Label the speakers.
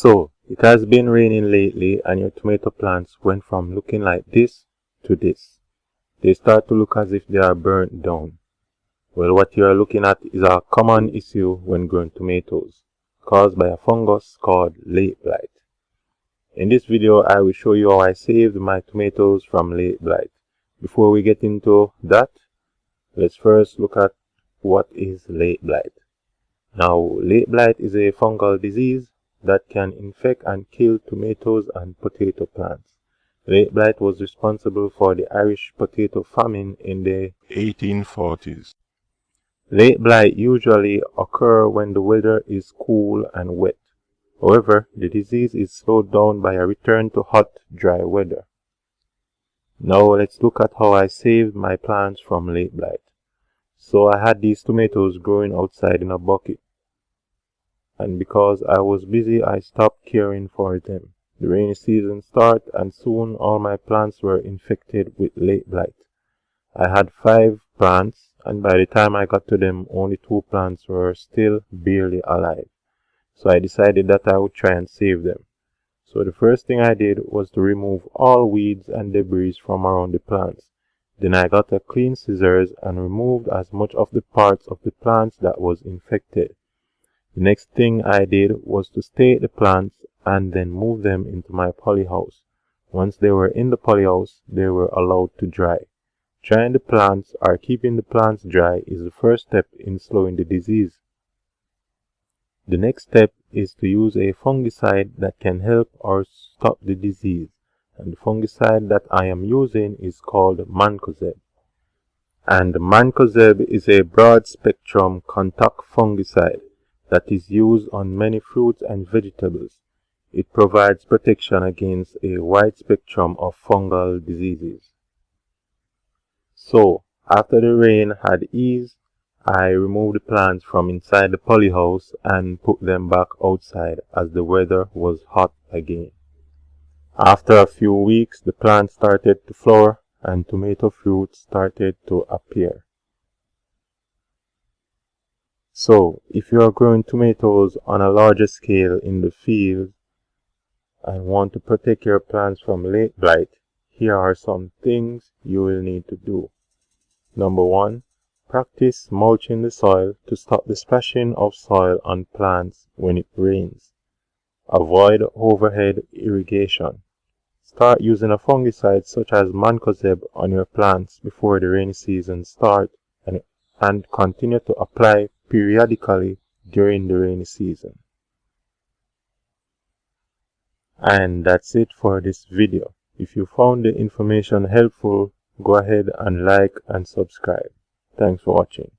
Speaker 1: So, it has been raining lately and your tomato plants went from looking like this to this. They start to look as if they are burnt down. Well, what you are looking at is a common issue when growing tomatoes, caused by a fungus called late blight. In this video, I will show you how I saved my tomatoes from late blight. Before we get into that, let's first look at what is late blight. Now, late blight is a fungal disease that can infect and kill tomatoes and potato plants. Late blight was responsible for the Irish potato famine in the 1840s. Late blight usually occurs when the weather is cool and wet. However, the disease is slowed down by a return to hot, dry weather. Now let's look at how I saved my plants from late blight. So I had these tomatoes growing outside in a bucket. And because I was busy, I stopped caring for them. The rainy season started and soon all my plants were infected with late blight. I had 5 plants and by the time I got to them, only 2 plants were still barely alive. So I decided that I would try and save them. So the first thing I did was to remove all weeds and debris from around the plants. Then I got a clean scissors and removed as much of the parts of the plants that was infected. The next thing I did was to stake the plants and then move them into my polyhouse. Once they were in the polyhouse, they were allowed to dry. Drying the plants or keeping the plants dry is the first step in slowing the disease. The next step is to use a fungicide that can help or stop the disease. And the fungicide that I am using is called mancozeb. And mancozeb is a broad-spectrum contact fungicide that is used on many fruits and vegetables. It provides protection against a wide spectrum of fungal diseases. So, after the rain had eased, I removed the plants from inside the polyhouse and put them back outside as the weather was hot again. After a few weeks, the plants started to flower and tomato fruit started to appear. So, if you are growing tomatoes on a larger scale in the field and want to protect your plants from late blight, here are some things you will need to do. Number 1. Practice mulching the soil to stop the splashing of soil on plants when it rains. Avoid overhead irrigation. Start using a fungicide such as mancozeb on your plants before the rainy season starts and continue to apply periodically during the rainy season. And that's it for this video. If you found the information helpful, go ahead and like and subscribe. Thanks for watching.